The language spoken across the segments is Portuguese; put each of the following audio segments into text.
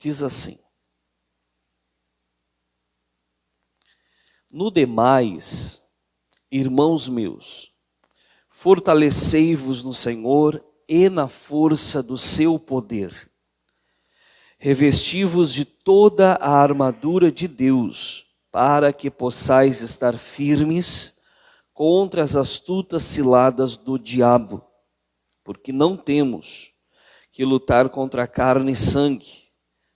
diz assim: no demais, irmãos meus, fortalecei-vos no Senhor e na força do seu poder. Revesti-vos de toda a armadura de Deus, para que possais estar firmes contra as astutas ciladas do diabo. Porque não temos que lutar contra carne e sangue,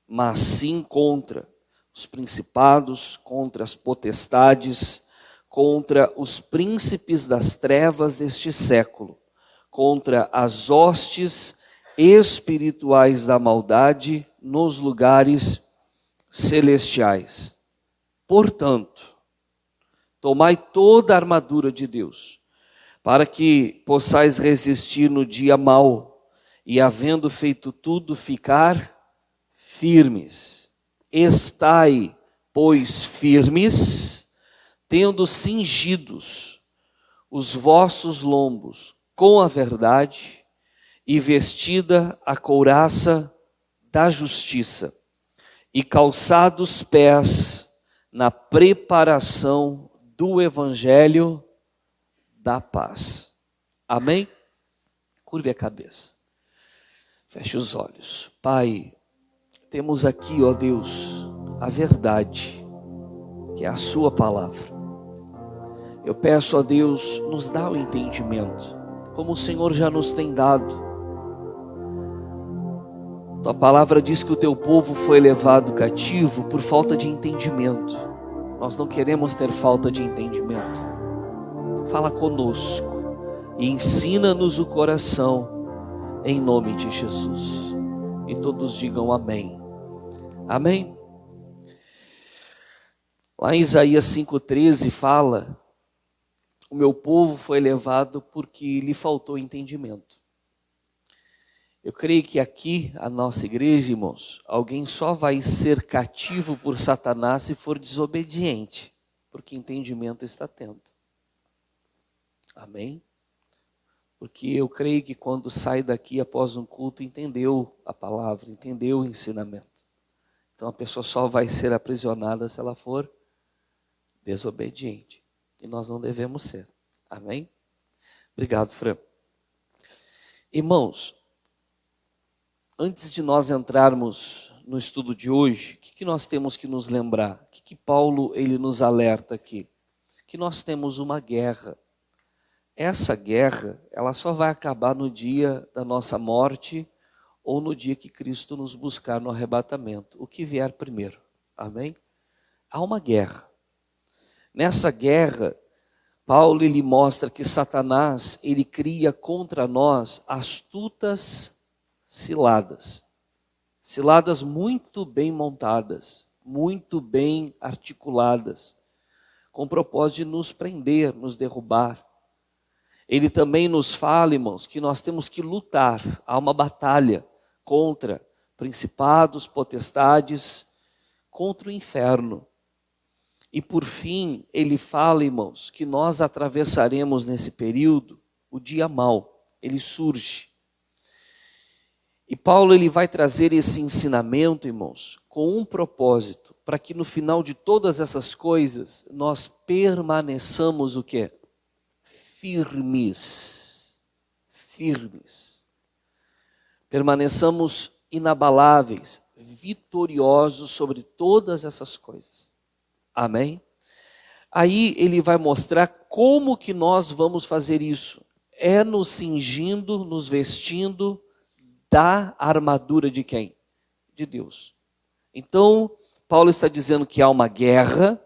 mas sim contra os principados, contra as potestades, contra os príncipes das trevas deste século, contra as hostes espirituais da maldade nos lugares celestiais. Portanto, tomai toda a armadura de Deus, para que possais resistir no dia mau, e havendo feito tudo, ficar firmes. Estai, pois, firmes, tendo cingidos os vossos lombos com a verdade, e vestida a couraça da justiça, e calçados pés na preparação do evangelho da paz. Amém? Curve a cabeça. Feche os olhos. Pai, temos aqui, ó Deus, a verdade, que é a sua palavra. Eu peço a Deus, nos dá o entendimento, como o Senhor já nos tem dado. Tua palavra diz que o teu povo foi levado cativo por falta de entendimento. Nós não queremos ter falta de entendimento. Fala conosco e ensina-nos o coração, em nome de Jesus. E todos digam amém. Amém? Lá em Isaías 5,13 fala: o meu povo foi levado porque lhe faltou entendimento. Eu creio que aqui, a nossa igreja, irmãos, alguém só vai ser cativo por Satanás se for desobediente, porque entendimento está tendo. Amém? Porque eu creio que quando sai daqui após um culto, entendeu a palavra, entendeu o ensinamento. Então a pessoa só vai ser aprisionada se ela for desobediente. E nós não devemos ser. Amém? Obrigado, Fran. Irmãos, antes de nós entrarmos no estudo de hoje, o que nós temos que nos lembrar? O que Paulo ele nos alerta aqui? Que nós temos uma guerra. Essa guerra, ela só vai acabar no dia da nossa morte ou no dia que Cristo nos buscar no arrebatamento. O que vier primeiro. Amém? Há uma guerra. Nessa guerra, Paulo ele mostra que Satanás ele cria contra nós astutas ciladas. Ciladas muito bem montadas, muito bem articuladas, com o propósito de nos prender, nos derrubar. Ele também nos fala, irmãos, que nós temos que lutar. Há uma batalha contra principados, potestades, contra o inferno. E por fim, ele fala, irmãos, que nós atravessaremos nesse período o dia mau. Ele surge. E Paulo ele vai trazer esse ensinamento, irmãos, com um propósito, para que no final de todas essas coisas, nós permaneçamos o quê? Firmes. Firmes. Permaneçamos inabaláveis, vitoriosos sobre todas essas coisas. Amém? Aí ele vai mostrar como que nós vamos fazer isso. É nos cingindo, nos vestindo da armadura de quem? De Deus. Então, Paulo está dizendo que há uma guerra.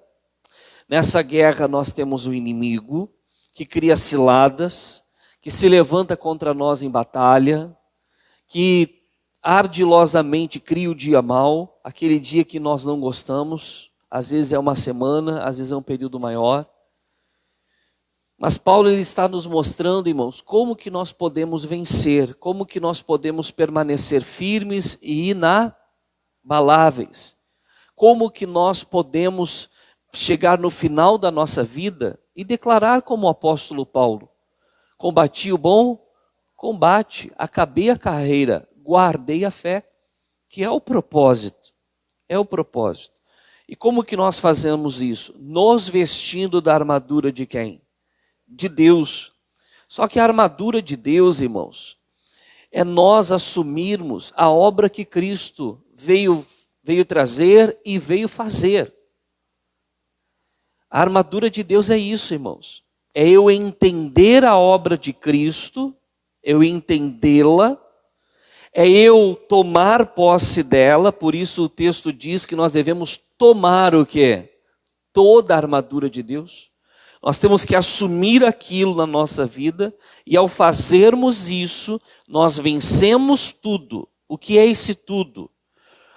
Nessa guerra nós temos o inimigo que cria ciladas, que se levanta contra nós em batalha, que ardilosamente cria o dia mau, aquele dia que nós não gostamos. Às vezes é uma semana, às vezes é um período maior. Mas Paulo ele está nos mostrando, irmãos, como que nós podemos vencer, como que nós podemos permanecer firmes e inabaláveis. Como que nós podemos chegar no final da nossa vida e declarar como o apóstolo Paulo: combati o bom combate, acabei a carreira, guardei a fé. que é o propósito. É o propósito. E como que nós fazemos isso? Nos vestindo da armadura de quem? De Deus. Só que a armadura de Deus, irmãos, é nós assumirmos a obra que Cristo veio trazer e veio fazer. A armadura de Deus é isso, irmãos. É eu entender a obra de Cristo, eu entendê-la, é eu tomar posse dela. Por isso o texto diz que nós devemos tomar o quê? Toda a armadura de Deus. Nós temos que assumir aquilo na nossa vida, e ao fazermos isso, nós vencemos tudo. O que é esse tudo?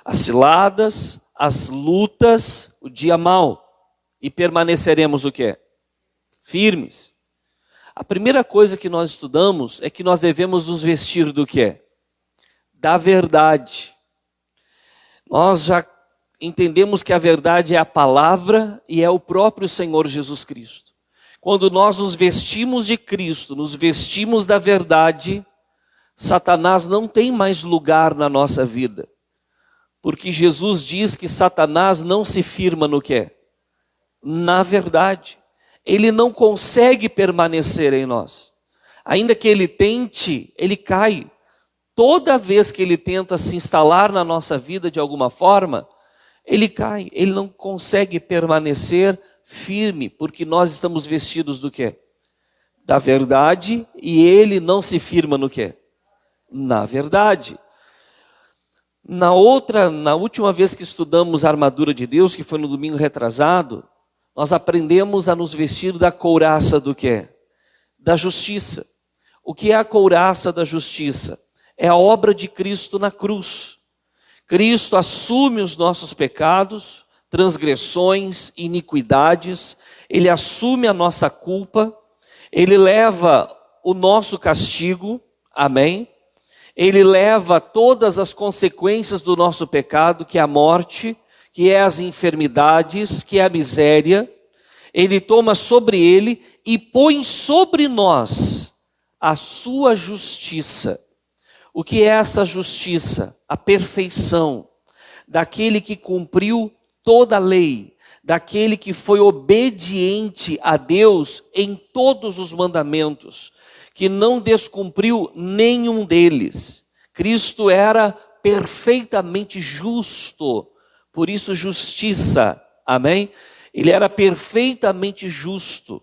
As ciladas, as lutas, o dia mau. E permaneceremos o quê? Firmes. A primeira coisa que nós estudamos é que nós devemos nos vestir do quê? Da verdade. Nós já entendemos que a verdade é a palavra e é o próprio Senhor Jesus Cristo. Quando nós nos vestimos de Cristo, nos vestimos da verdade, Satanás não tem mais lugar na nossa vida. Porque Jesus diz que Satanás não se firma no quê? Na verdade. Ele não consegue permanecer em nós. Ainda que ele tente, ele cai. Toda vez que ele tenta se instalar na nossa vida de alguma forma, ele cai. Ele não consegue permanecer firme, porque nós estamos vestidos do quê? Da verdade, e ele não se firma no quê? Na verdade. Na última vez que estudamos a armadura de Deus, que foi no domingo retrasado, nós aprendemos a nos vestir da couraça do quê? Da justiça. O que é a couraça da justiça? É a obra de Cristo na cruz. Cristo assume os nossos pecados, transgressões, iniquidades, ele assume a nossa culpa, ele leva o nosso castigo, amém? Ele leva todas as consequências do nosso pecado, que é a morte, que é as enfermidades, que é a miséria. Ele toma sobre ele e põe sobre nós a sua justiça. O que é essa justiça? A perfeição daquele que cumpriu toda a lei, daquele que foi obediente a Deus em todos os mandamentos, que não descumpriu nenhum deles. Cristo era perfeitamente justo, por isso justiça, amém? Ele era perfeitamente justo.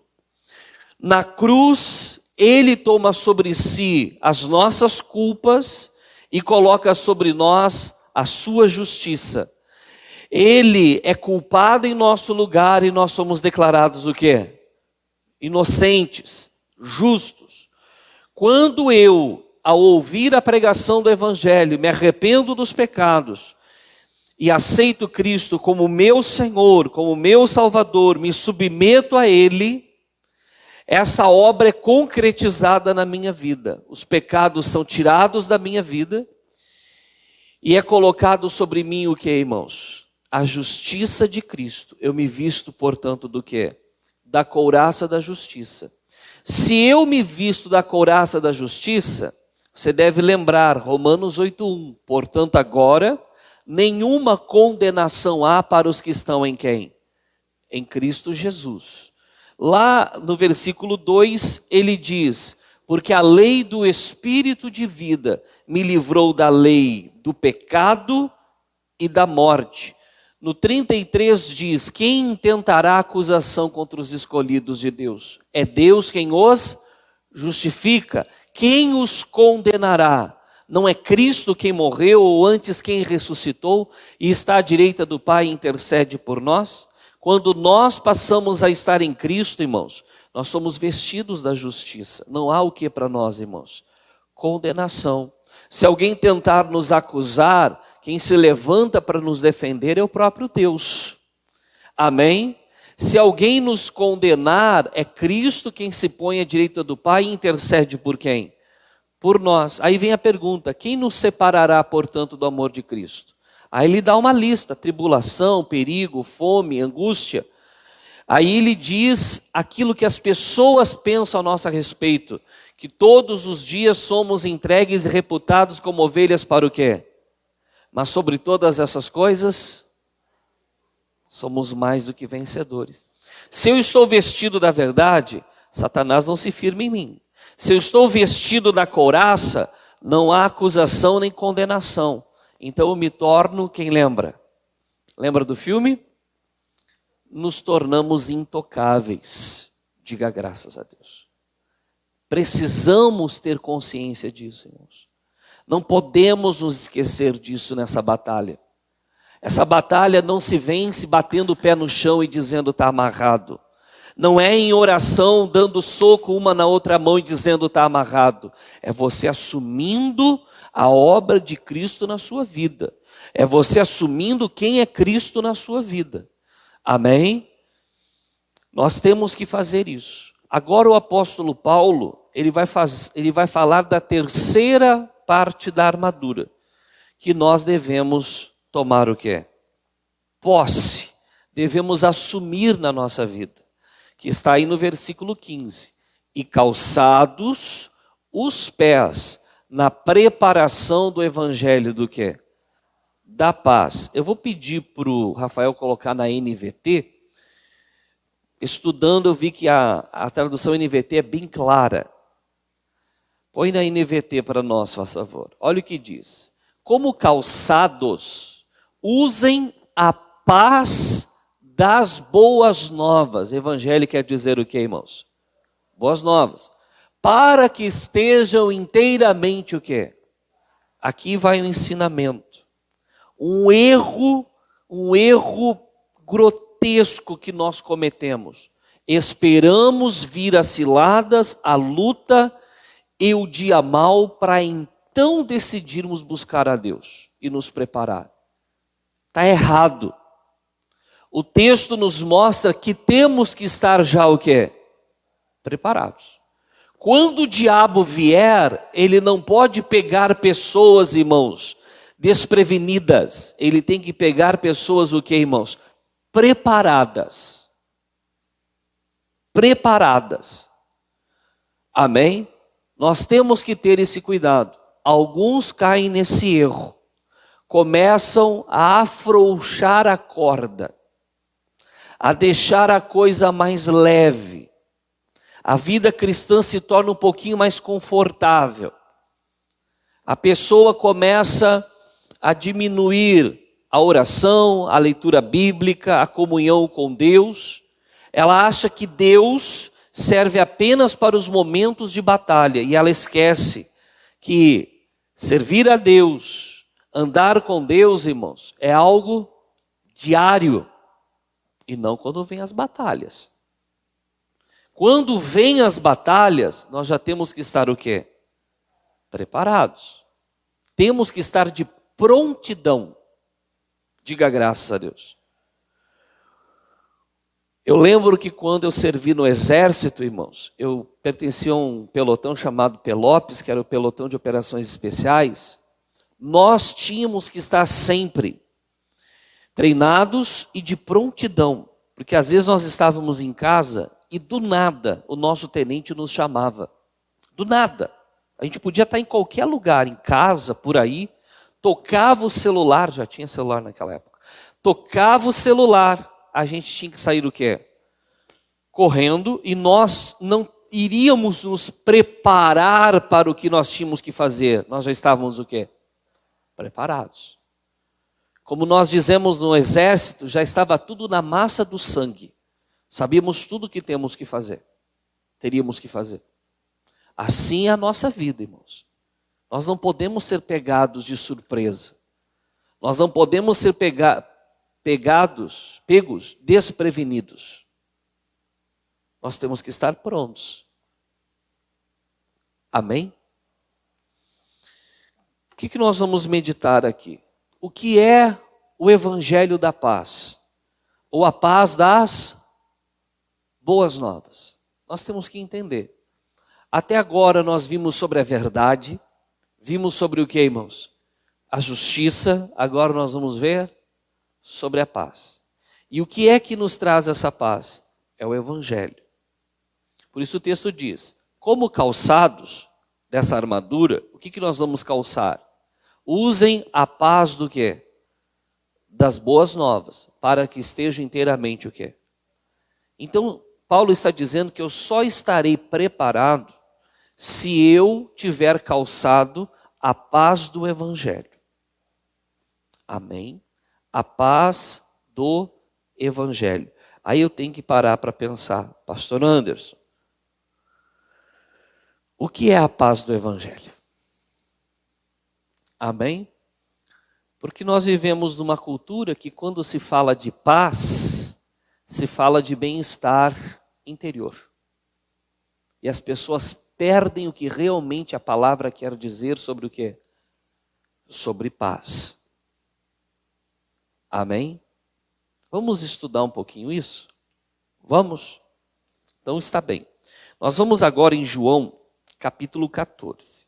Na cruz, ele toma sobre si as nossas culpas e coloca sobre nós a sua justiça. Ele é culpado em nosso lugar e nós somos declarados o quê? Inocentes, justos. Quando eu, ao ouvir a pregação do Evangelho, me arrependo dos pecados e aceito Cristo como meu Senhor, como meu Salvador, me submeto a Ele, essa obra é concretizada na minha vida. Os pecados são tirados da minha vida e é colocado sobre mim o que, irmãos? A justiça de Cristo. Eu me visto, portanto, do quê? Da couraça da justiça. Se eu me visto da couraça da justiça, você deve lembrar, Romanos 8:1. Portanto, agora, nenhuma condenação há para os que estão em quem? Em Cristo Jesus. Lá no versículo 2, ele diz: porque a lei do Espírito de vida me livrou da lei do pecado e da morte. No 33 diz: quem intentará acusação contra os escolhidos de Deus? É Deus quem os justifica. Quem os condenará? Não é Cristo quem morreu, ou antes quem ressuscitou e está à direita do Pai e intercede por nós? Quando nós passamos a estar em Cristo, irmãos, nós somos vestidos da justiça. Não há o que para nós, irmãos? Condenação. Se alguém tentar nos acusar, quem se levanta para nos defender é o próprio Deus. Amém? Se alguém nos condenar, é Cristo quem se põe à direita do Pai e intercede por quem? Por nós. Aí vem a pergunta: quem nos separará, portanto, do amor de Cristo? Aí ele dá uma lista: tribulação, perigo, fome, angústia. Aí ele diz aquilo que as pessoas pensam a nosso respeito, que todos os dias somos entregues e reputados como ovelhas para o quê? Mas sobre todas essas coisas, somos mais do que vencedores. Se eu estou vestido da verdade, Satanás não se firma em mim. Se eu estou vestido da couraça, não há acusação nem condenação. Então eu me torno, quem lembra? Lembra do filme? Nos tornamos intocáveis. Diga graças a Deus. Precisamos ter consciência disso, irmãos. Não podemos nos esquecer disso nessa batalha. Essa batalha não se vence batendo o pé no chão e dizendo está amarrado. Não é em oração dando soco uma na outra mão e dizendo está amarrado. É você assumindo a obra de Cristo na sua vida. É você assumindo quem é Cristo na sua vida. Amém? Nós temos que fazer isso. Agora o apóstolo Paulo, ele vai falar da terceira parte da armadura, que nós devemos tomar o quê? Posse. Devemos assumir na nossa vida. Que está aí no versículo 15. E calçados os pés na preparação do evangelho do quê? Da paz. Eu vou pedir para o Rafael colocar na NVT. Estudando, eu vi que a tradução NVT é bem clara. Põe na NVT para nós, por favor. Olha o que diz. Como calçados, usem a paz das boas novas. Evangelho quer dizer o que, irmãos? Boas novas. Para que estejam inteiramente o quê? Aqui vai o ensinamento. Um erro grotesco que nós cometemos. Esperamos vir as ciladas, a luta e o dia mau para então decidirmos buscar a Deus e nos preparar. Está errado. O texto nos mostra que temos que estar já o quê? Preparados. Quando o diabo vier, ele não pode pegar pessoas, irmãos, desprevenidas. Ele tem que pegar pessoas o quê, irmãos? Preparadas. Preparadas. Amém? Nós temos que ter esse cuidado. Alguns caem nesse erro. Começam a afrouxar a corda. A deixar a coisa mais leve. A vida cristã se torna um pouquinho mais confortável. A pessoa começa a diminuir a oração, a leitura bíblica, a comunhão com Deus. Ela acha que Deus serve apenas para os momentos de batalha. E ela esquece que servir a Deus, andar com Deus, irmãos, é algo diário. E não quando vem as batalhas. Quando vem as batalhas, nós já temos que estar o quê? Preparados. Temos que estar de prontidão. Diga graças a Deus. Eu lembro que quando eu servi no exército, irmãos, eu pertencia a um pelotão chamado Pelopes, que era o pelotão de operações especiais. Nós tínhamos que estar sempre treinados e de prontidão. Porque às vezes nós estávamos em casa e do nada o nosso tenente nos chamava. Do nada. A gente podia estar em qualquer lugar, em casa, por aí. Tocava o celular, já tinha celular naquela época. Tocava o celular, a gente tinha que sair do quê? Correndo, e nós não iríamos nos preparar para o que nós tínhamos que fazer. Nós já estávamos o quê? Preparados. Como nós dizemos no exército, já estava tudo na massa do sangue. Sabíamos tudo o que temos que fazer. Teríamos que fazer. Assim é a nossa vida, irmãos. Nós não podemos ser pegados de surpresa. Nós não podemos ser pegos desprevenidos. Nós temos que estar prontos. Amém? O que nós vamos meditar aqui? O que é o evangelho da paz? Ou a paz das boas novas? Nós temos que entender. Até agora nós vimos sobre a verdade. Vimos sobre o que, irmãos? A justiça. Agora nós vamos ver sobre a paz. E o que é que nos traz essa paz? É o evangelho. Por isso o texto diz, como calçados dessa armadura, o que nós vamos calçar? Usem a paz do quê? Das boas novas, para que estejam inteiramente o quê? Então, Paulo está dizendo que eu só estarei preparado se eu tiver calçado a paz do Evangelho. Amém? A paz do Evangelho. Aí eu tenho que parar para pensar, Pastor Anderson, o que é a paz do Evangelho? Amém? Porque nós vivemos numa cultura que quando se fala de paz, se fala de bem-estar interior. E as pessoas perdem o que realmente a palavra quer dizer sobre o quê? Sobre paz. Amém? Vamos estudar um pouquinho isso? Vamos? Então está bem. Nós vamos agora em João, capítulo 14.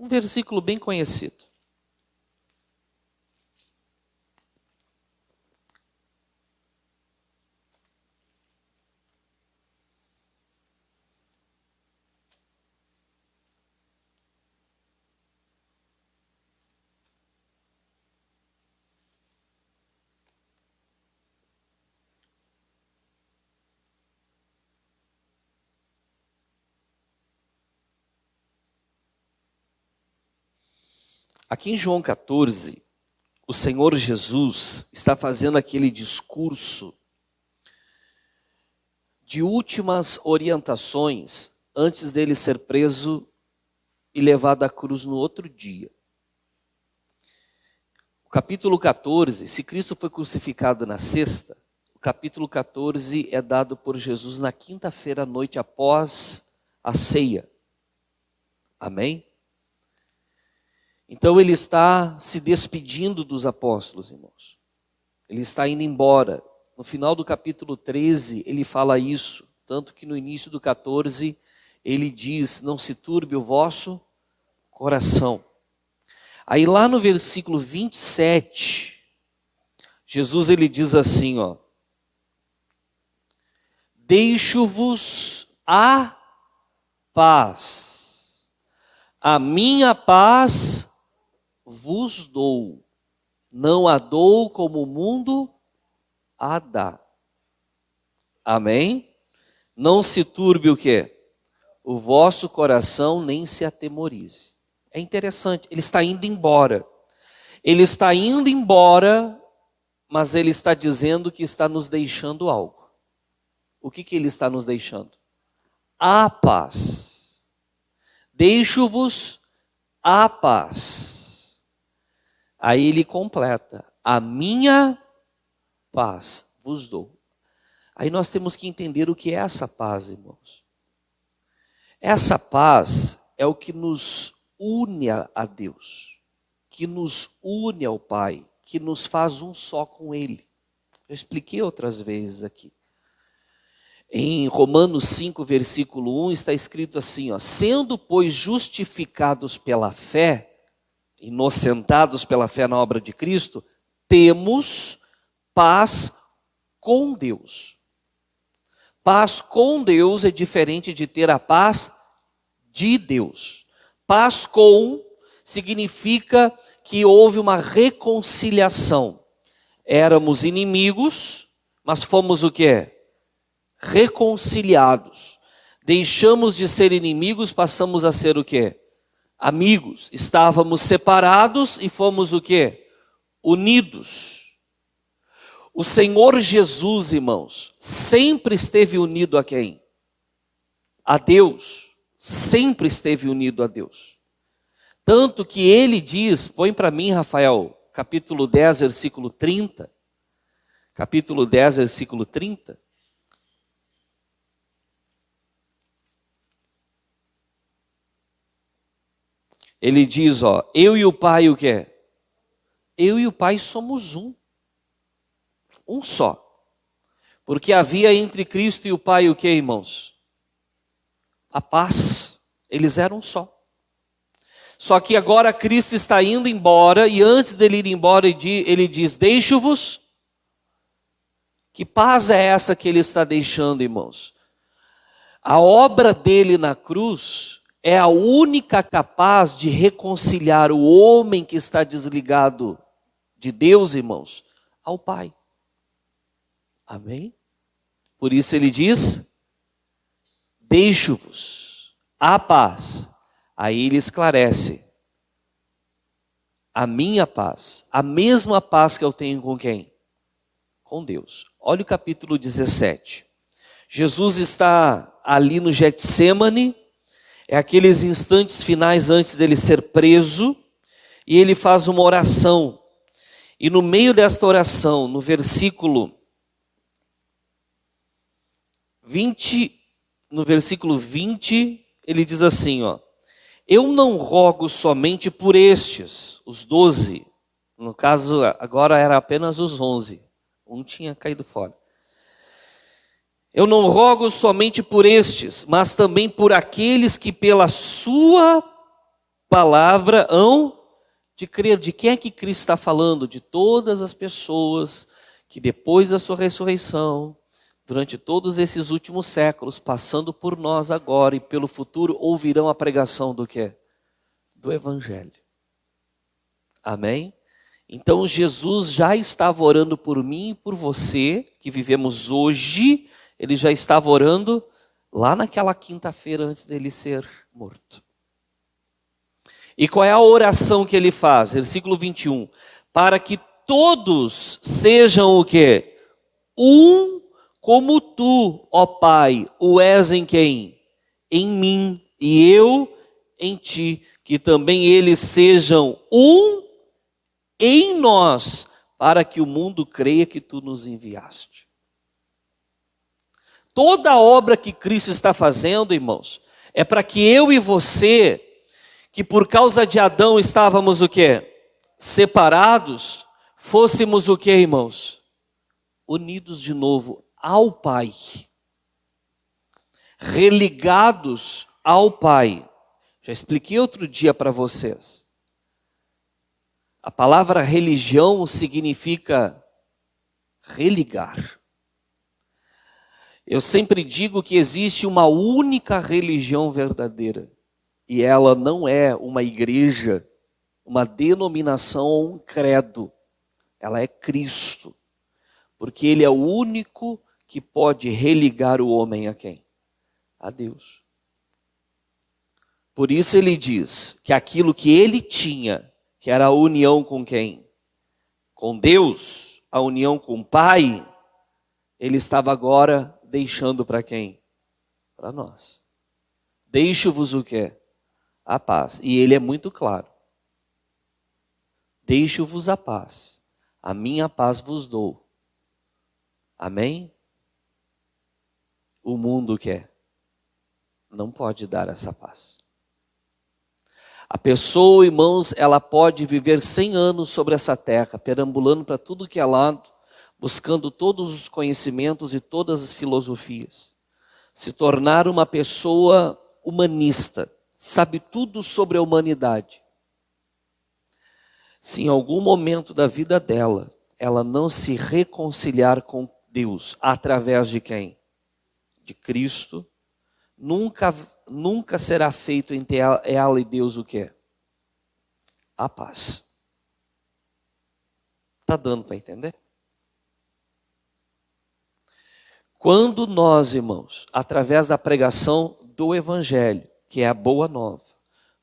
Um versículo bem conhecido. Aqui em João 14, o Senhor Jesus está fazendo aquele discurso de últimas orientações antes dele ser preso e levado à cruz no outro dia. O capítulo 14, se Cristo foi crucificado na sexta, o capítulo 14 é dado por Jesus na quinta-feira à noite após a ceia. Amém? Então ele está se despedindo dos apóstolos, irmãos. Ele está indo embora. No final do capítulo 13, ele fala isso. Tanto que no início do 14, ele diz, não se turbe o vosso coração. Aí lá no versículo 27, Jesus ele diz assim, ó. Deixo-vos a paz. A minha paz vos dou, não a dou como o mundo a dá. Amém? Não se turbe o quê? O vosso coração, nem se atemorize. É interessante, ele está indo embora. Ele está indo embora, mas ele está dizendo que está nos deixando algo. O que ele está nos deixando? A paz. Deixo-vos a paz. Aí ele completa, a minha paz vos dou. Aí nós temos que entender o que é essa paz, irmãos. Essa paz é o que nos une a Deus, que nos une ao Pai, que nos faz um só com Ele. Eu expliquei outras vezes aqui. Em Romanos 5, versículo 1, está escrito assim, ó, sendo, pois, justificados pela fé, inocentados pela fé na obra de Cristo, temos paz com Deus. Paz com Deus é diferente de ter a paz de Deus. Paz com significa que houve uma reconciliação. Éramos inimigos, mas fomos o quê? Reconciliados. Deixamos de ser inimigos, passamos a ser o quê? Amigos. Estávamos separados e fomos o quê? Unidos. O Senhor Jesus, irmãos, sempre esteve unido a quem? A Deus. Sempre esteve unido a Deus. Tanto que ele diz, põe para mim, Rafael, capítulo 10, versículo 30. Capítulo 10, versículo 30. Ele diz, ó, eu e o Pai o quê? Eu e o Pai somos um. Um só. Porque havia entre Cristo e o Pai o quê, irmãos? A paz. Eles eram um só. Só que agora Cristo está indo embora, e antes dele ir embora, ele diz, deixo-vos. Que paz é essa que ele está deixando, irmãos? A obra dele na cruz é a única capaz de reconciliar o homem que está desligado de Deus, irmãos, ao Pai. Amém? Por isso ele diz: deixo-vos a paz. Aí ele esclarece: a minha paz, a mesma paz que eu tenho com quem? Com Deus. Olha o capítulo 17. Jesus está ali no Getsêmani, é aqueles instantes finais antes dele ser preso, e ele faz uma oração. E no meio desta oração, no versículo 20, ele diz assim, ó: eu não rogo somente por estes, os 12, no caso agora era apenas os 11, um tinha caído fora. Eu não rogo somente por estes, mas também por aqueles que pela sua palavra hão de crer. De quem é que Cristo está falando? De todas as pessoas que depois da sua ressurreição, durante todos esses últimos séculos, passando por nós agora e pelo futuro, ouvirão a pregação do quê? Do Evangelho. Amém? Então Jesus já estava orando por mim e por você, que vivemos hoje. Ele já estava orando lá naquela quinta-feira antes dele ser morto. E qual é a oração que ele faz? Versículo 21. Para que todos sejam o quê? Um como tu, ó Pai, o és em quem? Em mim e eu em ti. Que também eles sejam um em nós, para que o mundo creia que tu nos enviaste. Toda a obra que Cristo está fazendo, irmãos, é para que eu e você, que por causa de Adão estávamos o quê? Separados, fôssemos o quê, irmãos? Unidos de novo ao Pai. Religados ao Pai. Já expliquei outro dia para vocês. A palavra religião significa religar. Eu sempre digo que existe uma única religião verdadeira. E ela não é uma igreja, uma denominação ou um credo. Ela é Cristo. Porque Ele é o único que pode religar o homem a quem? A Deus. Por isso ele diz que aquilo que ele tinha, que era a união com quem? Com Deus, a união com o Pai, ele estava agora deixando para quem? Para nós. Deixo-vos o quê? A paz. E ele é muito claro. Deixo-vos a paz. A minha paz vos dou. Amém? O mundo quer. Não pode dar essa paz. A pessoa, irmãos, ela pode viver 100 anos sobre essa terra, perambulando para tudo que é lado, buscando todos os conhecimentos e todas as filosofias. Se tornar uma pessoa humanista, sabe tudo sobre a humanidade. Se em algum momento da vida dela, ela não se reconciliar com Deus, através de quem? De Cristo, nunca será feito entre ela e Deus o quê? A paz. Está dando para entender? Quando nós, irmãos, através da pregação do Evangelho, que é a boa nova,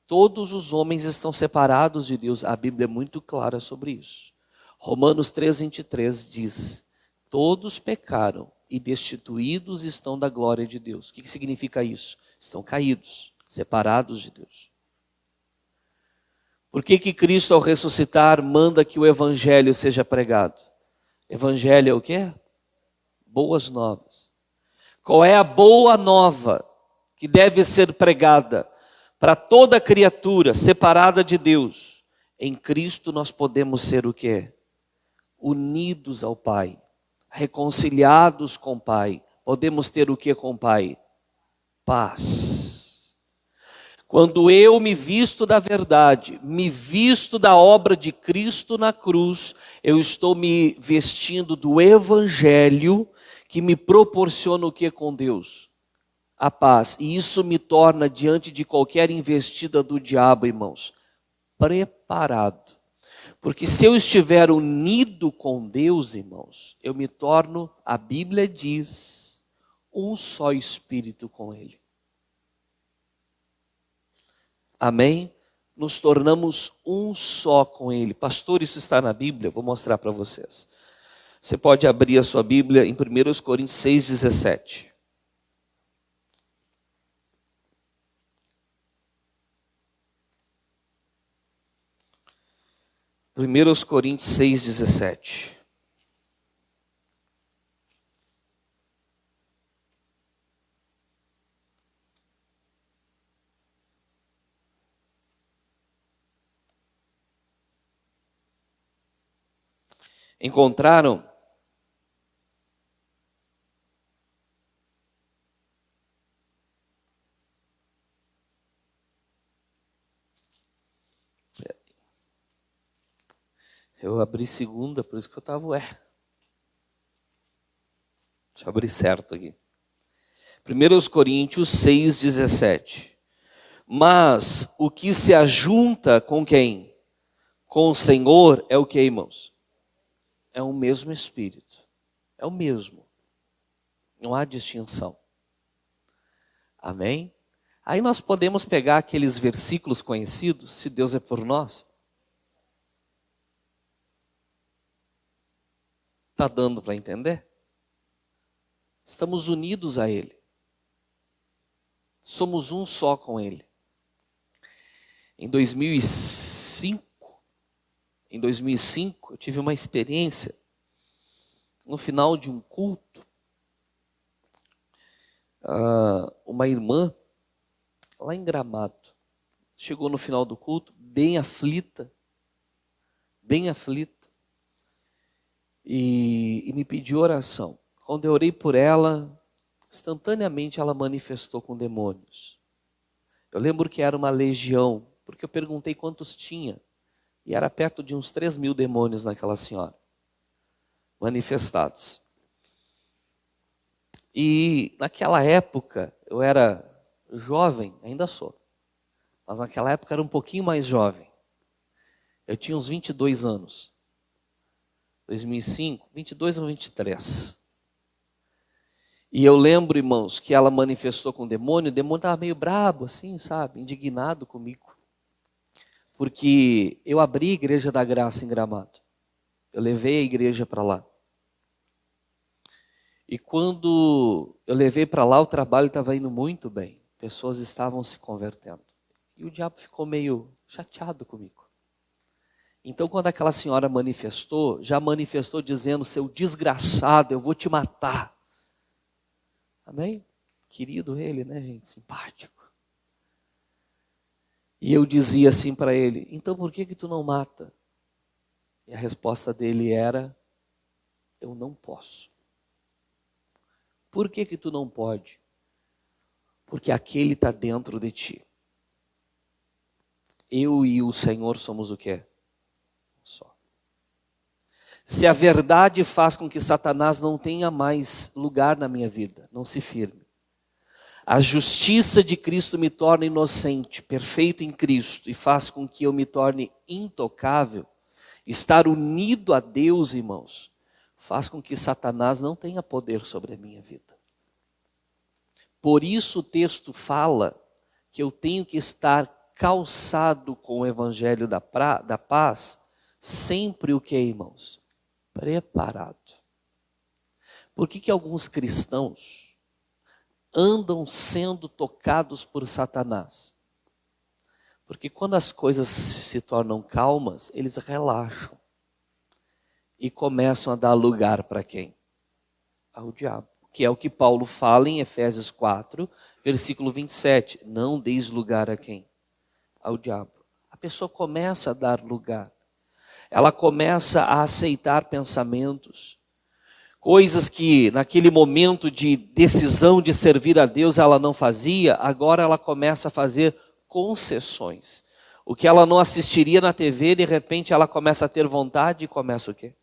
todos os homens estão separados de Deus, a Bíblia é muito clara sobre isso. Romanos 3:23 diz: todos pecaram e destituídos estão da glória de Deus. O que significa isso? Estão caídos, separados de Deus. Por que Cristo, ao ressuscitar, manda que o Evangelho seja pregado? Evangelho é o quê? Boas novas. Qual é a boa nova que deve ser pregada para toda criatura separada de Deus? Em Cristo nós podemos ser o quê? Unidos ao Pai, reconciliados com o Pai. Podemos ter o que com o Pai? Paz. Quando eu me visto da verdade, me visto da obra de Cristo na cruz, eu estou me vestindo do Evangelho que me proporciona o que com Deus? a paz. E isso me torna, diante de qualquer investida do diabo, irmãos, preparado. Porque se eu estiver unido com Deus, irmãos, eu me torno, a Bíblia diz, um só espírito com Ele. Amém? Nos tornamos um só com Ele. Pastor, isso está na Bíblia? Vou mostrar para vocês. Você pode abrir a sua Bíblia em 1 Coríntios 6,17. 1 Coríntios 6,17. Encontraram? Eu abri segunda, por isso que eu estava, Deixa eu abrir certo aqui. 1 Coríntios 6,17. Mas o que se ajunta com quem? Com o Senhor é o que, irmãos? É o mesmo Espírito. É o mesmo. Não há distinção. Amém? Aí nós podemos pegar aqueles versículos conhecidos, se Deus é por nós. Está dando para entender? Estamos unidos a Ele. Somos um só com Ele. Em 2005, eu tive uma experiência no final de um culto. Uma irmã, lá em Gramado, chegou no final do culto, bem aflita, e me pediu oração. Quando eu orei por ela, instantaneamente ela manifestou com demônios. Eu lembro que era uma legião, porque eu perguntei quantos tinha, e era perto de uns 3.000 demônios naquela senhora, manifestados. E naquela época, eu era jovem, ainda sou, mas naquela época era um pouquinho mais jovem. Eu tinha uns 22 anos. 2005, 22 ou 23. E eu lembro, irmãos, que ela manifestou com o demônio estava meio brabo, assim, sabe, indignado comigo. Porque eu abri a Igreja da Graça em Gramado. Eu levei a igreja para lá. E quando eu levei para lá, o trabalho estava indo muito bem. Pessoas estavam se convertendo. E o diabo ficou meio chateado comigo. Então, quando aquela senhora manifestou, já manifestou dizendo: seu desgraçado, eu vou te matar. Amém? Querido ele, né, gente? Simpático. E eu dizia assim para ele: então por que tu não mata? E a resposta dele era: eu não posso. Por que tu não pode? Porque aquele está dentro de ti. Eu e o Senhor somos o quê? Só. Se a verdade faz com que Satanás não tenha mais lugar na minha vida, não se firme. A justiça de Cristo me torna inocente, perfeito em Cristo, e faz com que eu me torne intocável. Estar unido a Deus, irmãos, faz com que Satanás não tenha poder sobre a minha vida. Por isso o texto fala que eu tenho que estar calçado com o evangelho da paz, sempre o que, irmãos? Preparado. Por que alguns cristãos andam sendo tocados por Satanás? Porque quando as coisas se tornam calmas, eles relaxam e começam a dar lugar para quem? Ao diabo. Que é o que Paulo fala em Efésios 4, versículo 27. Não deis lugar a quem? Ao diabo. A pessoa começa a dar lugar. Ela começa a aceitar pensamentos. Coisas que naquele momento de decisão de servir a Deus ela não fazia, agora ela começa a fazer concessões. O que ela não assistiria na TV, de repente ela começa a ter vontade e começa o quê?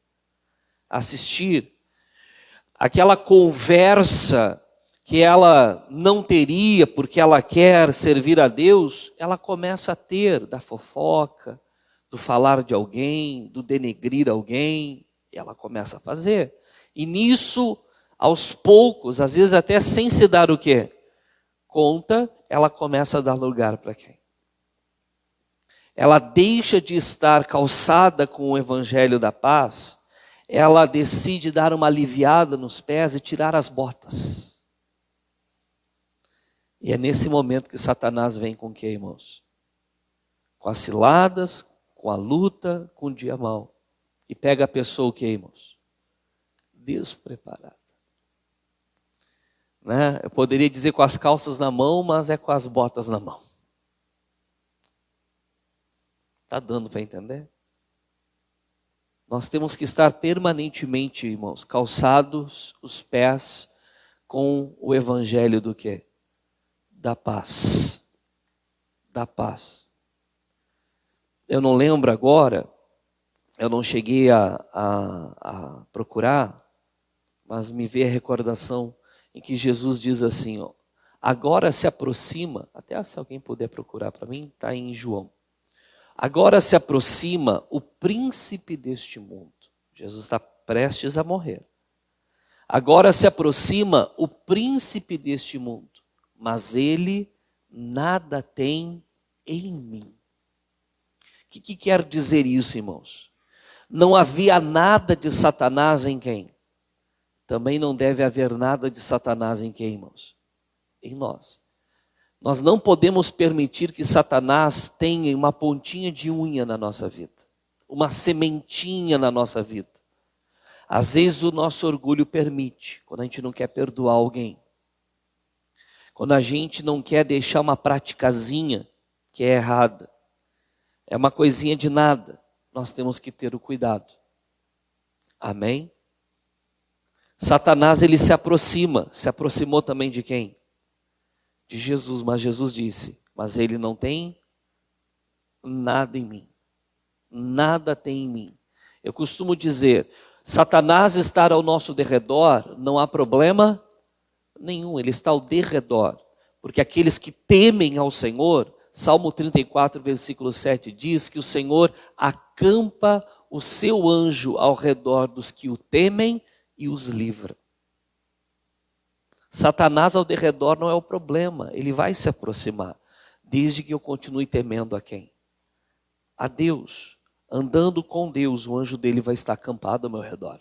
Assistir. Aquela conversa que ela não teria porque ela quer servir a Deus, ela começa a ter da fofoca, do falar de alguém, do denegrir alguém, ela começa a fazer. E nisso, aos poucos, às vezes até sem se dar o quê? Conta, ela começa a dar lugar para quem? Ela deixa de estar calçada com o evangelho da paz, ela decide dar uma aliviada nos pés e tirar as botas. E é nesse momento que Satanás vem com o que, irmãos? Com as ciladas, com a luta, com o dia mau. E pega a pessoa o que, irmãos? Despreparada. Né? Eu poderia dizer com as calças na mão, mas é com as botas na mão. Está dando para entender? Nós temos que estar permanentemente, irmãos, calçados os pés com o evangelho do quê? Da paz. Da paz. Eu não lembro agora, eu não cheguei a procurar, mas me veio a recordação em que Jesus diz assim, ó, agora se aproxima, até se alguém puder procurar para mim, está em João. Agora se aproxima o príncipe deste mundo. Jesus está prestes a morrer. Agora se aproxima o príncipe deste mundo, mas ele nada tem em mim. O que quer dizer isso, irmãos? Não havia nada de Satanás em quem? Também não deve haver nada de Satanás em quem, irmãos? Em nós. Nós não podemos permitir que Satanás tenha uma pontinha de unha na nossa vida, uma sementinha na nossa vida. Às vezes o nosso orgulho permite, quando a gente não quer perdoar alguém, quando a gente não quer deixar uma praticazinha que é errada, é uma coisinha de nada, nós temos que ter o cuidado. Amém? Satanás, ele se aproximou também de quem? De Jesus, mas Jesus disse, mas ele não tem nada em mim, nada tem em mim. Eu costumo dizer, Satanás estar ao nosso derredor, não há problema nenhum, ele está ao derredor, porque aqueles que temem ao Senhor, Salmo 34, versículo 7 diz que o Senhor acampa o seu anjo ao redor dos que o temem e os livra. Satanás ao derredor não é o problema, ele vai se aproximar, desde que eu continue temendo a quem? A Deus, andando com Deus, o anjo dele vai estar acampado ao meu redor.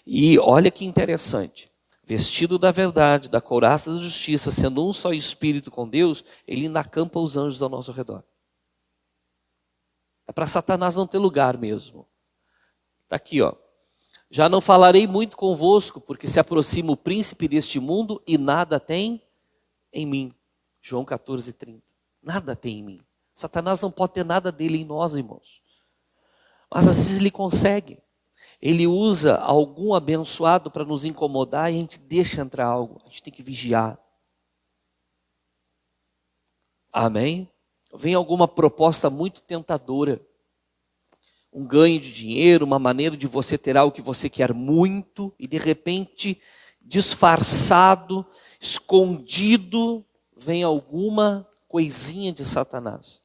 E olha que interessante, vestido da verdade, da couraça da justiça, sendo um só espírito com Deus, ele ainda acampa os anjos ao nosso redor. É para Satanás não ter lugar mesmo. Está aqui, ó. Já não falarei muito convosco, porque se aproxima o príncipe deste mundo e nada tem em mim. João 14, 30. Nada tem em mim. Satanás não pode ter nada dele em nós, irmãos. Mas às vezes ele consegue. Ele usa algum abençoado para nos incomodar e a gente deixa entrar algo. A gente tem que vigiar. Amém? Vem alguma proposta muito tentadora. Um ganho de dinheiro, uma maneira de você ter algo que você quer muito e de repente, disfarçado, escondido, vem alguma coisinha de Satanás.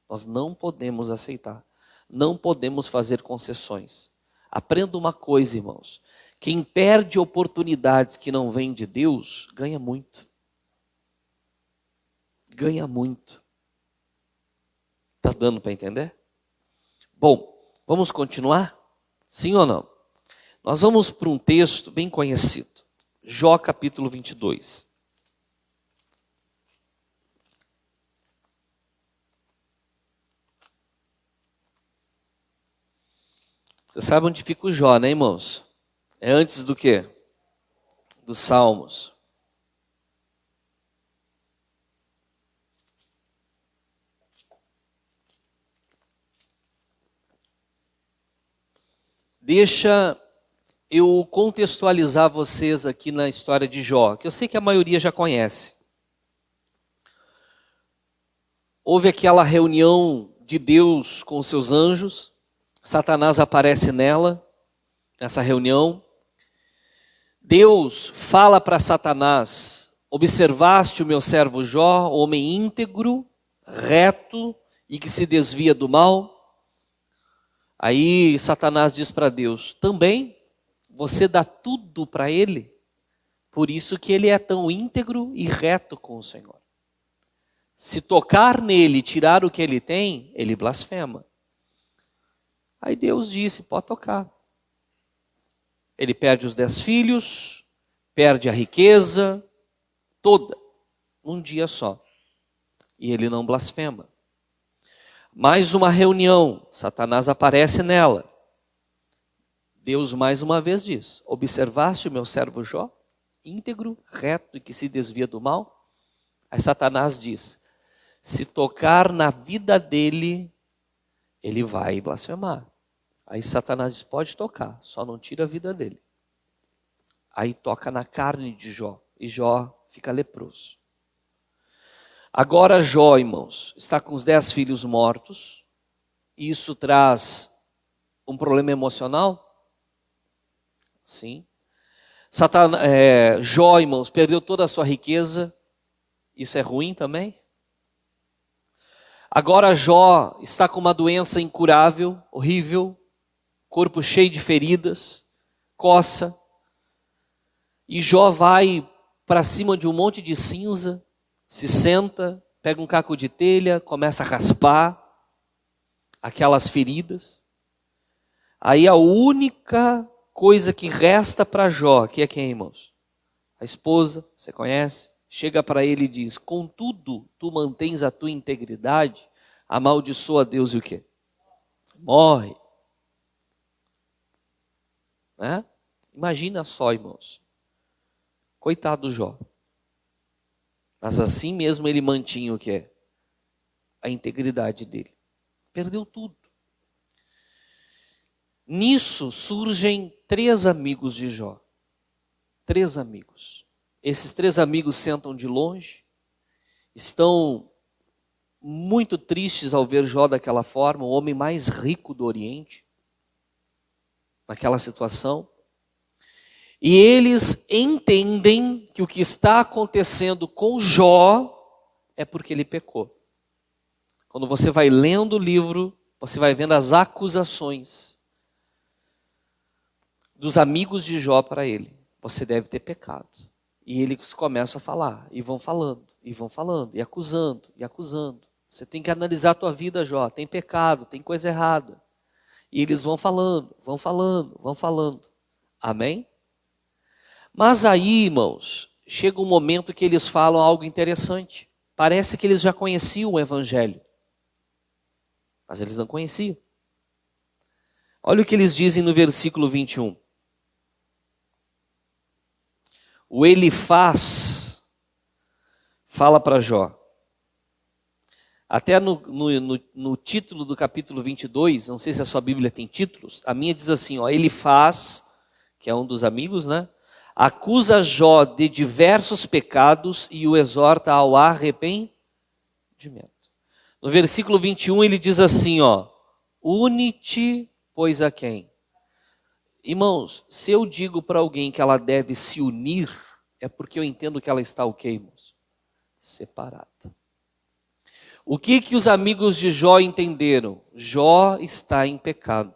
Nós não podemos aceitar, não podemos fazer concessões. Aprenda uma coisa, irmãos, quem perde oportunidades que não vêm de Deus, ganha muito. Ganha muito. Está dando para entender? Bom, vamos continuar? Sim ou não? Nós vamos para um texto bem conhecido. Jó capítulo 22. Você sabe onde fica o Jó, né, irmãos? É antes do quê? Dos Salmos. Deixa eu contextualizar vocês aqui na história de Jó, que eu sei que a maioria já conhece. Houve aquela reunião de Deus com os seus anjos, Satanás aparece nessa reunião. Deus fala para Satanás observaste o meu servo Jó, homem íntegro, reto e que se desvia do mal? Aí Satanás diz para Deus, também você dá tudo para ele, por isso que ele é tão íntegro e reto com o Senhor. Se tocar nele e tirar o que ele tem, ele blasfema. Aí Deus disse, pode tocar. Ele perde os 10 filhos, perde a riqueza toda, num dia só. E ele não blasfema. Mais uma reunião, Satanás aparece nela. Deus mais uma vez diz, observaste o meu servo Jó, íntegro, reto e que se desvia do mal? Aí Satanás diz, se tocar na vida dele, ele vai blasfemar. Aí Satanás diz, pode tocar, só não tira a vida dele. Aí toca na carne de Jó, e Jó fica leproso. Agora Jó, irmãos, está com os 10 filhos mortos, e isso traz um problema emocional? Sim. Jó, irmãos, perdeu toda a sua riqueza, isso é ruim também? Agora Jó está com uma doença incurável, horrível, corpo cheio de feridas, coça, e Jó vai para cima de um monte de cinza, se senta, pega um caco de telha, começa a raspar aquelas feridas. Aí a única coisa que resta para Jó, que é quem, irmãos? A esposa, você conhece? Chega para ele e diz, contudo, tu mantens a tua integridade, amaldiçoa Deus e o quê? Morre. Né? Imagina só, irmãos. Coitado do Jó. Mas assim mesmo ele mantinha o que é? A integridade dele. Perdeu tudo. Nisso surgem 3 amigos de Jó. 3 amigos. Esses 3 amigos sentam de longe, estão muito tristes ao ver Jó daquela forma, o homem mais rico do Oriente, naquela situação. E eles entendem que o que está acontecendo com Jó é porque ele pecou. Quando você vai lendo o livro, você vai vendo as acusações dos amigos de Jó para ele. Você deve ter pecado. E eles começam a falar, e vão falando, e acusando, e acusando. Você tem que analisar a tua vida, Jó. Tem pecado, tem coisa errada. E eles vão falando, vão falando, vão falando. Amém? Mas aí, irmãos, chega um momento que eles falam algo interessante. Parece que eles já conheciam o Evangelho. Mas eles não conheciam. Olha o que eles dizem no versículo 21. O Elifaz fala para Jó. Até no título do capítulo 22, não sei se a sua Bíblia tem títulos, a minha diz assim, ó, Elifaz, que é um dos amigos, né? Acusa Jó de diversos pecados e o exorta ao arrependimento. No versículo 21 ele diz assim, ó, une-te, pois a quem? Irmãos, se eu digo para alguém que ela deve se unir, é porque eu entendo que ela está o quê, irmãos? Separada. O que os amigos de Jó entenderam? Jó está em pecado.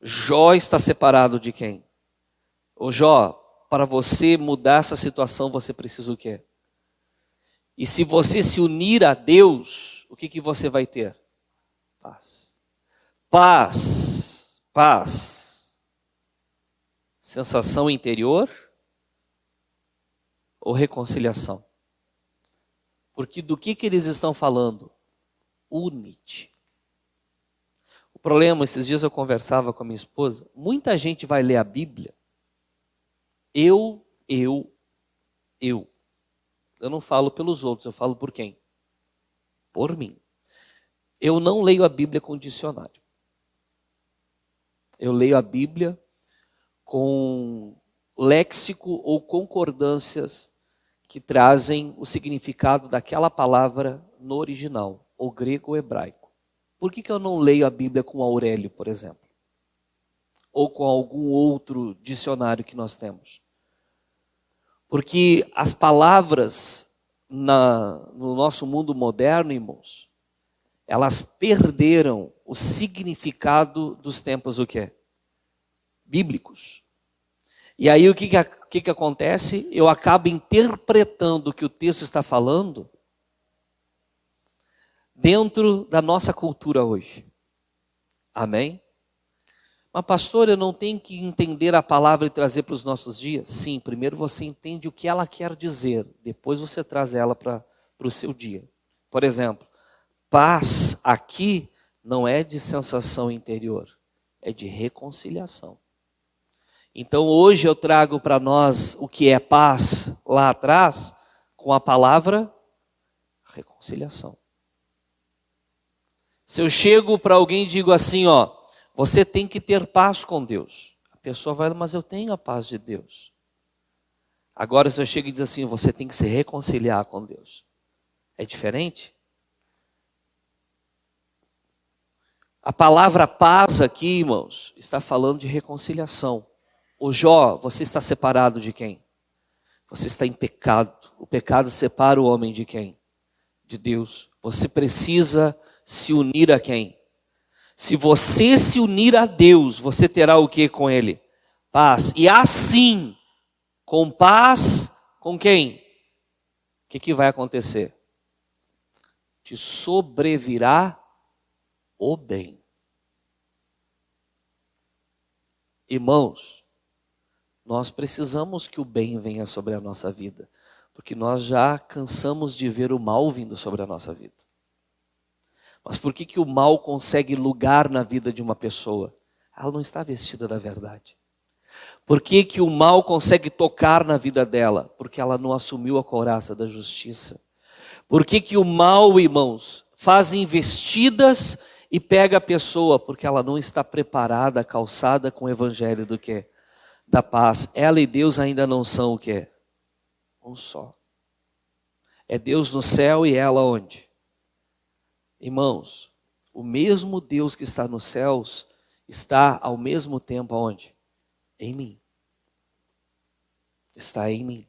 Jó está separado de quem? Ô Jó, para você mudar essa situação, você precisa o quê? E se você se unir a Deus, o que você vai ter? Paz. Paz. Paz. Sensação interior ou reconciliação? Porque do que eles estão falando? Une-te. O problema, esses dias eu conversava com a minha esposa, muita gente vai ler a Bíblia. Eu não falo pelos outros, eu falo por quem? Por mim. Eu não leio a Bíblia com dicionário. Eu leio a Bíblia com léxico ou concordâncias que trazem o significado daquela palavra no original, ou grego ou hebraico. Por que eu não leio a Bíblia com Aurélio, por exemplo? Ou com algum outro dicionário que nós temos? Porque as palavras no nosso mundo moderno, irmãos, elas perderam o significado dos tempos o quê? Bíblicos. E aí o que acontece? Eu acabo interpretando o que o texto está falando dentro da nossa cultura hoje. Amém? Mas pastor, eu não tenho que entender a palavra e trazer para os nossos dias? Sim, primeiro você entende o que ela quer dizer, depois você traz ela para o seu dia. Por exemplo, paz aqui não é de sensação interior, é de reconciliação. Então hoje eu trago para nós o que é paz lá atrás com a palavra reconciliação. Se eu chego para alguém e digo assim, ó, você tem que ter paz com Deus. A pessoa vai, mas eu tenho a paz de Deus. Agora se eu chego e diz assim, você tem que se reconciliar com Deus. É diferente? A palavra paz aqui, irmãos, está falando de reconciliação. O Jó, você está separado de quem? Você está em pecado. O pecado separa o homem de quem? De Deus. Você precisa se unir a quem? Se você se unir a Deus, você terá o que com Ele? Paz. E assim, com paz, com quem? O que vai acontecer? Te sobrevirá o bem. Irmãos, nós precisamos que o bem venha sobre a nossa vida, porque nós já cansamos de ver o mal vindo sobre a nossa vida. Mas por que o mal consegue lugar na vida de uma pessoa? Ela não está vestida da verdade. Por que o mal consegue tocar na vida dela? Porque ela não assumiu a couraça da justiça. Por que o mal, irmãos, faz investidas e pega a pessoa? Porque ela não está preparada, calçada com o evangelho do quê? Da paz. Ela e Deus ainda não são o quê? Um só. É Deus no céu e ela onde? Irmãos, o mesmo Deus que está nos céus está ao mesmo tempo aonde? Em mim. Está em mim.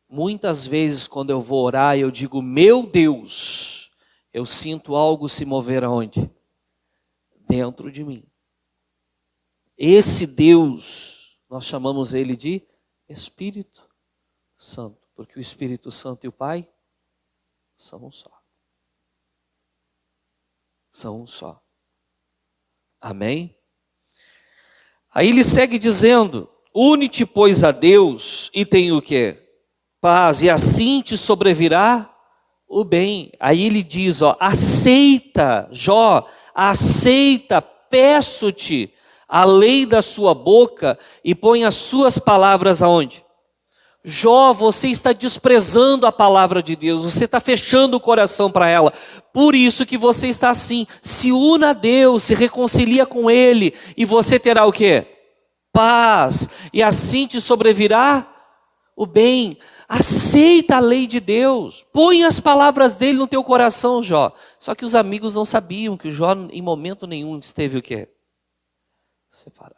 Muitas vezes quando eu vou orar, eu digo, meu Deus, eu sinto algo se mover aonde? Dentro de mim. Esse Deus, nós chamamos ele de Espírito Santo, porque o Espírito Santo e o Pai são um só. São um só. Amém? Aí ele segue dizendo, une-te, pois, a Deus e tem o quê? Paz, e assim te sobrevirá o bem. Aí ele diz, ó, aceita, Jó, aceita, peço-te a lei da sua boca e põe as suas palavras aonde? Jó, você está desprezando a palavra de Deus, você está fechando o coração para ela, por isso que você está assim. Se una a Deus, se reconcilia com Ele, e você terá o quê? Paz, e assim te sobrevirá o bem. Aceita a lei de Deus, põe as palavras dele no teu coração, Jó. Só que os amigos não sabiam que o Jó em momento nenhum esteve o quê? Separado.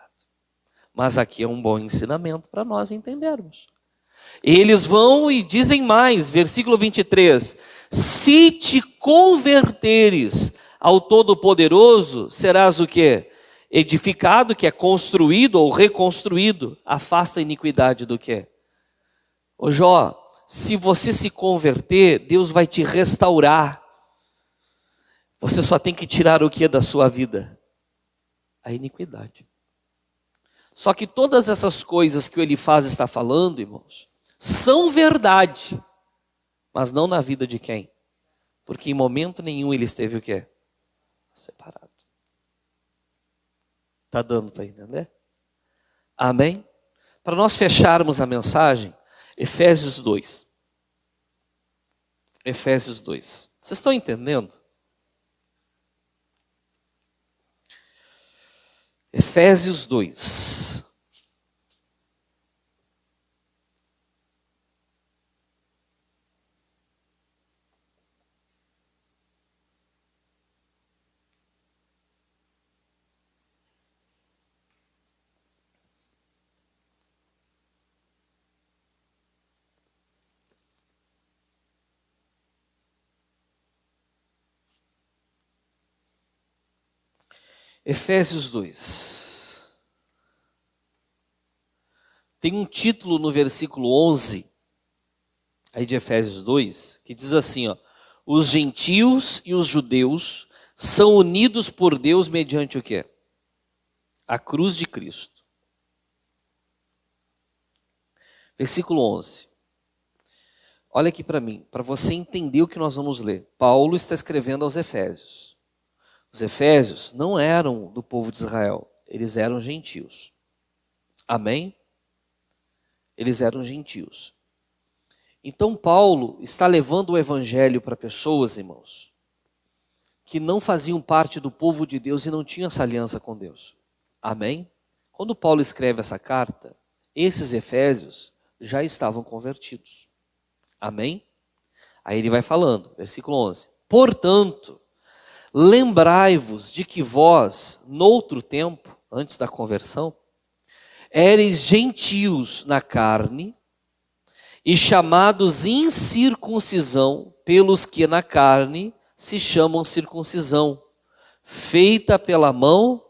Mas aqui é um bom ensinamento para nós entendermos. Eles vão e dizem mais, versículo 23, se te converteres ao Todo-Poderoso, serás o quê? Edificado, que é construído ou reconstruído, afasta a iniquidade do quê? Ô Jó, se você se converter, Deus vai te restaurar. Você só tem que tirar o que da sua vida? A iniquidade. Só que todas essas coisas que o Elifaz está falando, irmãos, são verdade, mas não na vida de quem? Porque em momento nenhum ele esteve o quê? Separado. Está dando para entender? Amém? Para nós fecharmos a mensagem, Efésios 2. Efésios 2. Vocês estão entendendo? Efésios 2. Efésios 2. Tem um título no versículo 11, aí de Efésios 2, que diz assim, ó: os gentios e os judeus são unidos por Deus mediante o quê? A cruz de Cristo. Versículo 11. Olha aqui para mim, para você entender o que nós vamos ler. Paulo está escrevendo aos Efésios. Os Efésios não eram do povo de Israel, eles eram gentios. Amém? Eles eram gentios. Então Paulo está levando o evangelho para pessoas, irmãos, que não faziam parte do povo de Deus e não tinham essa aliança com Deus. Amém? Quando Paulo escreve essa carta, esses Efésios já estavam convertidos. Amém? Aí ele vai falando, versículo 11. Portanto, lembrai-vos de que vós, noutro tempo, antes da conversão, éreis gentios na carne e chamados incircuncisão pelos que na carne se chamam circuncisão, feita pela mão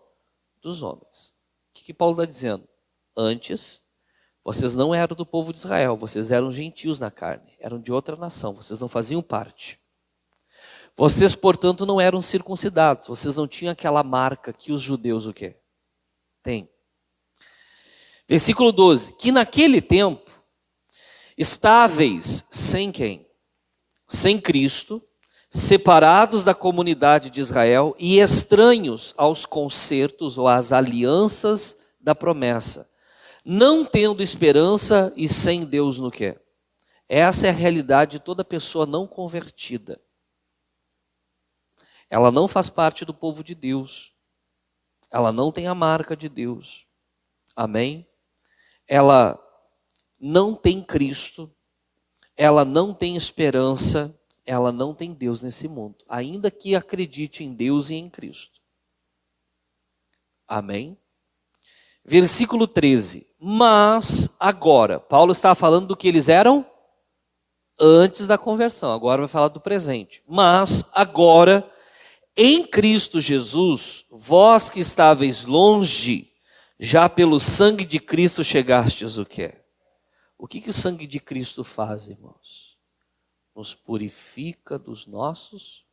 dos homens. O que Paulo está dizendo? Antes, vocês não eram do povo de Israel, vocês eram gentios na carne, eram de outra nação, vocês não faziam parte. Vocês, portanto, não eram circuncidados, vocês não tinham aquela marca que os judeus o quê? Têm. Versículo 12, que naquele tempo, estáveis sem quem? Sem Cristo, separados da comunidade de Israel e estranhos aos concertos ou às alianças da promessa, não tendo esperança e sem Deus no quê? Essa é a realidade de toda pessoa não convertida. Ela não faz parte do povo de Deus. Ela não tem a marca de Deus. Amém? Ela não tem Cristo. Ela não tem esperança. Ela não tem Deus nesse mundo. Ainda que acredite em Deus e em Cristo. Amém? Versículo 13. Mas agora, Paulo está falando do que eles eram antes da conversão. Agora vai falar do presente. Mas agora, em Cristo Jesus, vós que estáveis longe, já pelo sangue de Cristo chegastes o quê? O que o sangue de Cristo faz, irmãos? Nos purifica dos nossos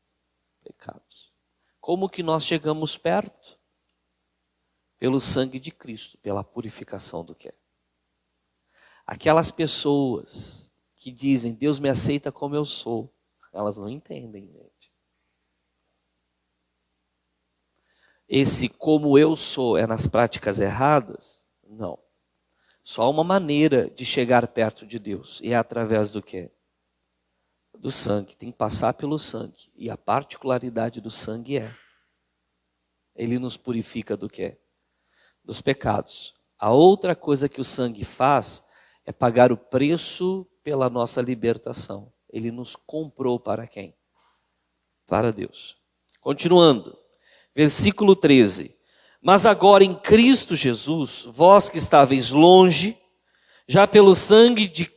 pecados. Como que nós chegamos perto? Pelo sangue de Cristo, pela purificação do quê? Aquelas pessoas que dizem, Deus me aceita como eu sou, elas não entendem, gente. Esse como eu sou é nas práticas erradas? Não. Só uma maneira de chegar perto de Deus. E é através do quê? Do sangue. Tem que passar pelo sangue. E a particularidade do sangue é, ele nos purifica do quê? Dos pecados. A outra coisa que o sangue faz é pagar o preço pela nossa libertação. Ele nos comprou para quem? Para Deus. Continuando. Versículo 13. Mas agora em Cristo Jesus, vós que estáveis longe, já pelo sangue de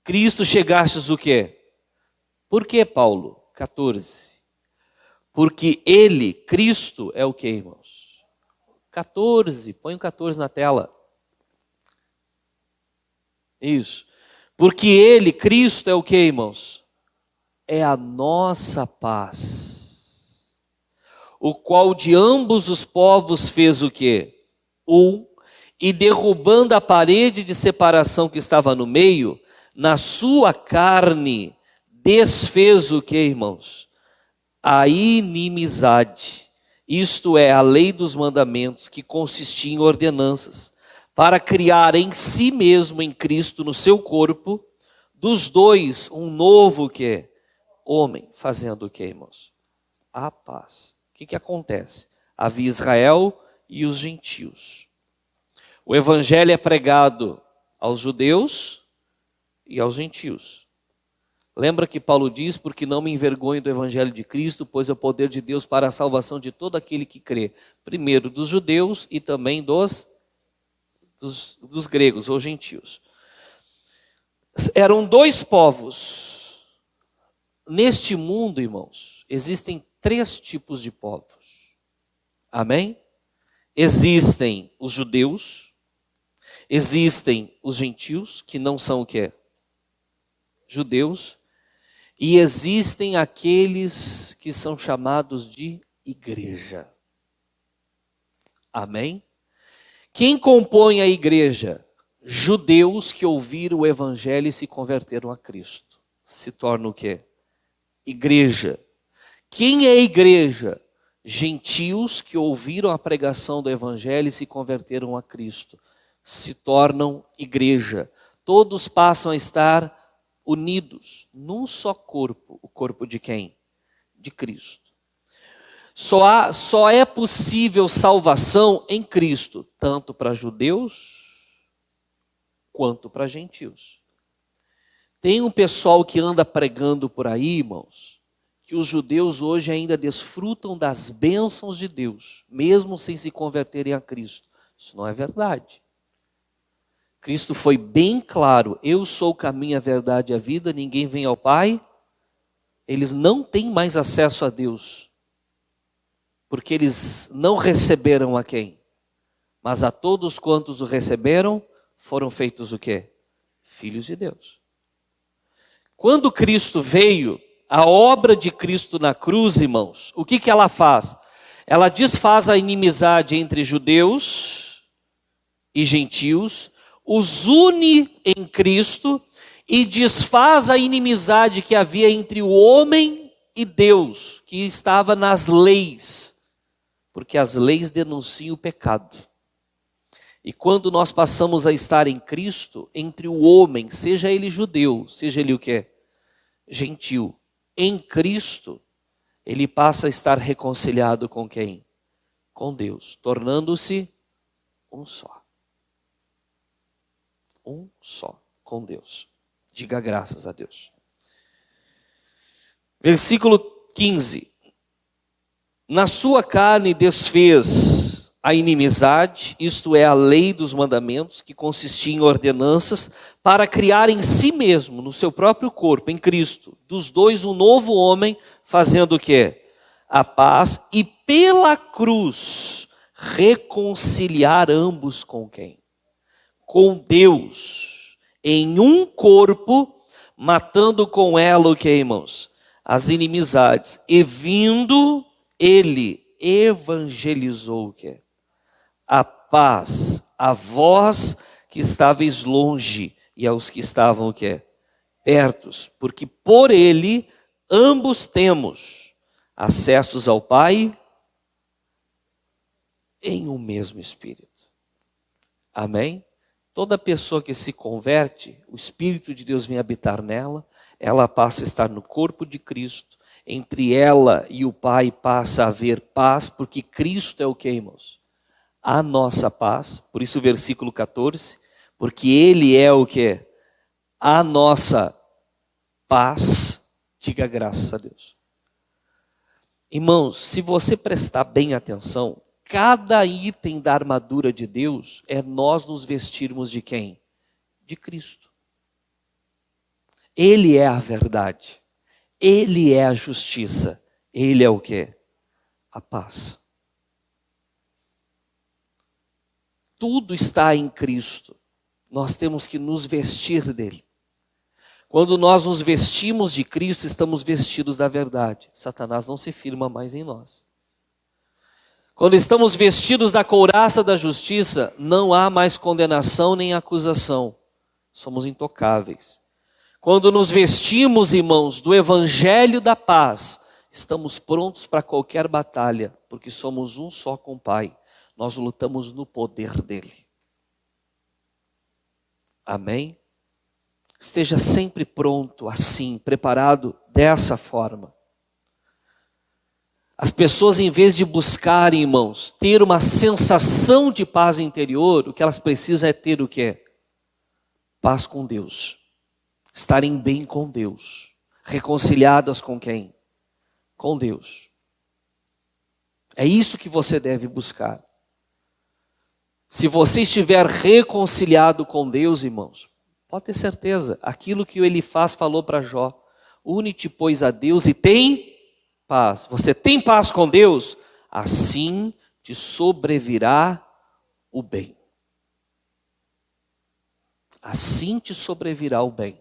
Cristo chegastes o quê? Por que, Paulo? 14. Porque ele, Cristo, é o que, irmãos? 14. Põe o 14 na tela. Isso. Porque ele, Cristo, é o que, irmãos? É a nossa paz. O qual de ambos os povos fez o quê? E derrubando a parede de separação que estava no meio, na sua carne, desfez o quê, irmãos? A inimizade. Isto é, a lei dos mandamentos, que consistia em ordenanças, para criar em si mesmo, em Cristo, no seu corpo, dos dois, um novo quê? Homem, fazendo o quê, irmãos? A paz. O que acontece? Havia Israel e os gentios. O evangelho é pregado aos judeus e aos gentios. Lembra que Paulo diz, porque não me envergonho do evangelho de Cristo, pois é o poder de Deus para a salvação de todo aquele que crê. Primeiro dos judeus e também dos gregos ou gentios. Eram dois povos. Neste mundo, irmãos, existem 3 tipos de povos. Amém? existem os judeus, existem os gentios, que não são o quê? Judeus, e existem aqueles que são chamados de igreja. Amém? Quem compõe a igreja? Judeus que ouviram o evangelho e se converteram a Cristo. Se torna o quê? Igreja. Quem é a igreja? Gentios que ouviram a pregação do evangelho e se converteram a Cristo. Se tornam igreja. Todos passam a estar unidos num só corpo. O corpo de quem? De Cristo. Só é possível salvação em Cristo, tanto para judeus quanto para gentios. Tem um pessoal que anda pregando por aí, irmãos, que os judeus hoje ainda desfrutam das bênçãos de Deus, mesmo sem se converterem a Cristo. Isso não é verdade. Cristo foi bem claro: eu sou o caminho, a verdade e a vida, ninguém vem ao Pai. Eles não têm mais acesso a Deus, porque eles não receberam a quem? Mas a todos quantos o receberam, foram feitos o quê? Filhos de Deus. Quando Cristo veio, a obra de Cristo na cruz, irmãos, o que ela faz? Ela desfaz a inimizade entre judeus e gentios, os une em Cristo e desfaz a inimizade que havia entre o homem e Deus, que estava nas leis, porque as leis denunciam o pecado. E quando nós passamos a estar em Cristo, entre o homem, seja ele judeu, seja ele o quê? Gentil, em Cristo, ele passa a estar reconciliado com quem? Com Deus, tornando-se um só. Um só com Deus. Diga graças a Deus. Versículo 15. Na sua carne desfez a inimizade, isto é, a lei dos mandamentos, que consistia em ordenanças, para criar em si mesmo, no seu próprio corpo, em Cristo, dos dois um novo homem, fazendo o quê? A paz, e pela cruz reconciliar ambos com quem? Com Deus, em um corpo, matando com ela o que, irmãos? As inimizades. E vindo, ele evangelizou o quê? A paz a vós que estáveis longe e aos que estavam o quê? Pertos, porque por ele ambos temos acessos ao Pai em um mesmo Espírito. Amém? Toda pessoa que se converte, o Espírito de Deus vem habitar nela, ela passa a estar no corpo de Cristo, entre ela e o Pai passa a haver paz, porque Cristo é o que, irmãos? A nossa paz, por isso o versículo 14, porque Ele é o que? A nossa paz, diga graças a Deus. Irmãos, se você prestar bem atenção, cada item da armadura de Deus é nós nos vestirmos de quem? De Cristo. Ele é a verdade, Ele é a justiça, Ele é o que? A paz. Tudo está em Cristo, nós temos que nos vestir dele. Quando nós nos vestimos de Cristo, estamos vestidos da verdade. Satanás não se firma mais em nós. Quando estamos vestidos da couraça da justiça, não há mais condenação nem acusação. Somos intocáveis. Quando nos vestimos, irmãos, do evangelho da paz, estamos prontos para qualquer batalha, porque somos um só com o Pai. Nós lutamos no poder dele. Amém? Esteja sempre pronto, assim, preparado dessa forma. As pessoas, em vez de buscarem, irmãos, ter uma sensação de paz interior, o que elas precisam é ter o quê? Paz com Deus. Estarem bem com Deus. Reconciliadas com quem? Com Deus. É isso que você deve buscar. Se você estiver reconciliado com Deus, irmãos, pode ter certeza, aquilo que o Elifaz falou para Jó, une-te, pois, a Deus e tem paz. Você tem paz com Deus? Assim te sobrevirá o bem. Assim te sobrevirá o bem.